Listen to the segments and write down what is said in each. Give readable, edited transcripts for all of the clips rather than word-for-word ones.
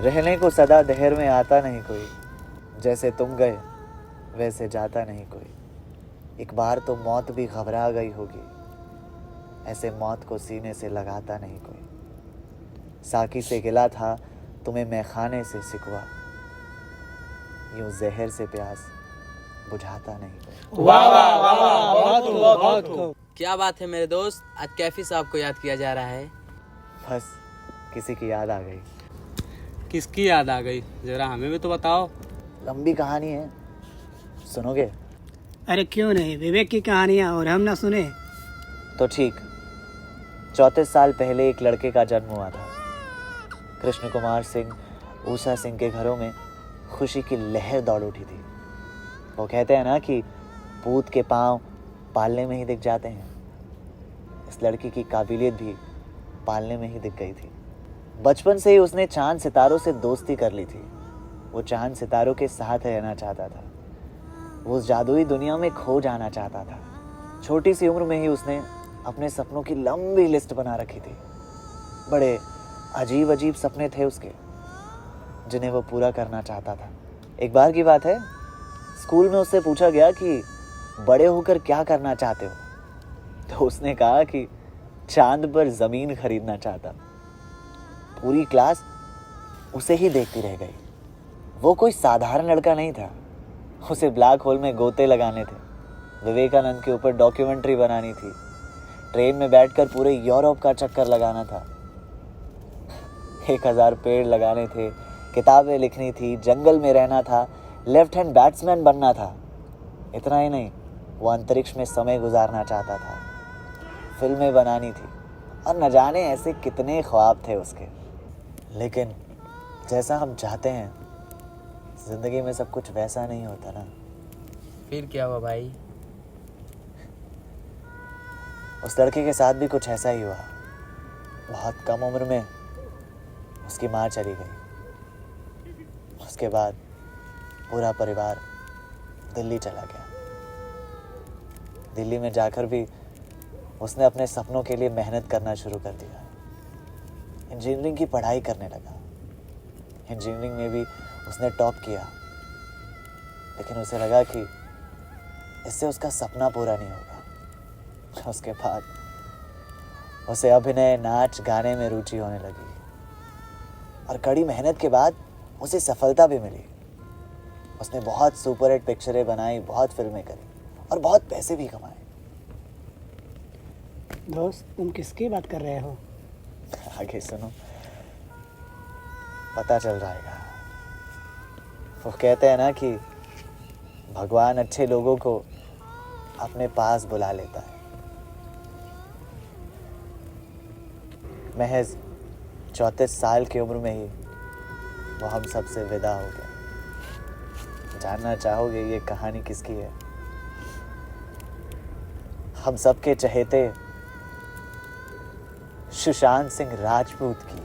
रहने को सदा दहर में आता नहीं कोई, जैसे तुम गए वैसे जाता नहीं कोई। एक बार तो मौत भी घबरा गई होगी, ऐसे मौत को सीने से लगाता नहीं कोई। साकी से गिला था तुम्हें मैखाने से सिकवा, यूं जहर से प्यास बुझाता नहीं कोई। वाह वाह वाह वाह, बहुत खूब बहुत खूब। क्या बात है मेरे दोस्त, आज कैफी साहब को याद किया जा रहा है? बस किसी की याद आ गई। किसकी याद आ गई, जरा हमें भी तो बताओ। लंबी कहानी है, सुनोगे? अरे क्यों नहीं, विवेक की कहानियाँ और हम ना सुने तो ठीक। 34 साल पहले एक लड़के का जन्म हुआ था। कृष्ण कुमार सिंह, ऊषा सिंह के घरों में खुशी की लहर दौड़ उठी थी। वो कहते हैं ना कि पूत के पांव पालने में ही दिख जाते हैं। इस लड़की की काबिलियत भी पालने में ही दिख गई थी। बचपन से ही उसने चांद सितारों से दोस्ती कर ली थी। वो चांद सितारों के साथ रहना चाहता था। वो उस जादुई दुनिया में खो जाना चाहता था। छोटी सी उम्र में ही उसने अपने सपनों की लंबी लिस्ट बना रखी थी। बड़े अजीब अजीब सपने थे उसके, जिन्हें वो पूरा करना चाहता था। एक बार की बात है, स्कूल में उससे पूछा गया कि बड़े होकर क्या करना चाहते हो, तो उसने कहा कि चांद पर जमीन खरीदना चाहता। पूरी क्लास उसे ही देखती रह गई। वो कोई साधारण लड़का नहीं था। उसे ब्लैक होल में गोते लगाने थे, विवेकानंद के ऊपर डॉक्यूमेंट्री बनानी थी, ट्रेन में बैठकर पूरे यूरोप का चक्कर लगाना था, 1000 पेड़ लगाने थे, किताबें लिखनी थी, जंगल में रहना था, लेफ्ट हैंड बैट्समैन बनना था। इतना ही नहीं, वो अंतरिक्ष में समय गुजारना चाहता था, फिल्में बनानी थी, और न जाने ऐसे कितने ख्वाब थे उसके। लेकिन जैसा हम चाहते हैं जिंदगी में सब कुछ वैसा नहीं होता ना। फिर क्या हुआ भाई? उस लड़के के साथ भी कुछ ऐसा ही हुआ। बहुत कम उम्र में उसकी माँ चली गई। उसके बाद पूरा परिवार दिल्ली चला गया। दिल्ली में जाकर भी उसने अपने सपनों के लिए मेहनत करना शुरू कर दिया। इंजीनियरिंग की पढ़ाई करने लगा। इंजीनियरिंग में भी उसने टॉप किया, लेकिन उसे लगा कि इससे उसका सपना पूरा नहीं होगा। उसके बाद उसे अभिनय, नाच, गाने में रुचि होने लगी, और कड़ी मेहनत के बाद उसे सफलता भी मिली। उसने बहुत सुपरहिट पिक्चरें बनाई, बहुत फिल्में करी, और बहुत पैसे भी कमाए। दोस्त, तुम किसकी बात कर रहे हो? आगे सुनो, पता चल जाएगा। वो कहते हैं ना कि भगवान अच्छे लोगों को अपने पास बुला लेता है। महज 34 साल की उम्र में ही वो हम सबसे विदा हो गया। जानना चाहोगे ये कहानी किसकी है? हम सबके चहेते सुशांत सिंह राजपूत की।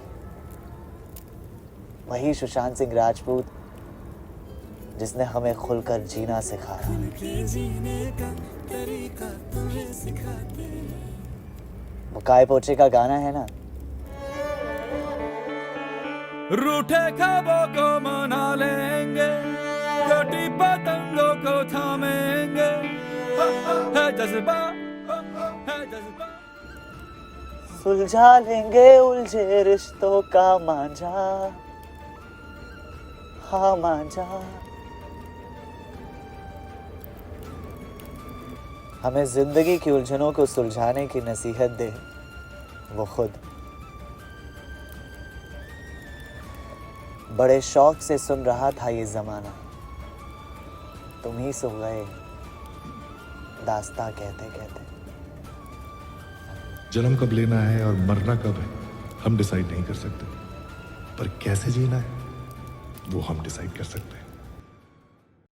वही सुशांत सिंह राजपूत जिसने हमें खुलकर जीना सिखाया। वो काय पोचे का गाना है ना, रूठे ख्वाबों को मना लेंगे, छोटी पतंगों को थामेंगे, है जज्बा, है जज्बा। सुलझा लेंगे उलझे रिश्तों का मांझा, हाँ मांझा। हमें जिंदगी की उलझनों को सुलझाने की नसीहत दे वो खुद। बड़े शौक से सुन रहा था ये जमाना, तुम ही सो गए दास्तां कहते कहते। जन्म कब लेना है और मरना कब है हम डिसाइड नहीं कर सकते, पर कैसे जीना है वो हम डिसाइड कर सकते हैं।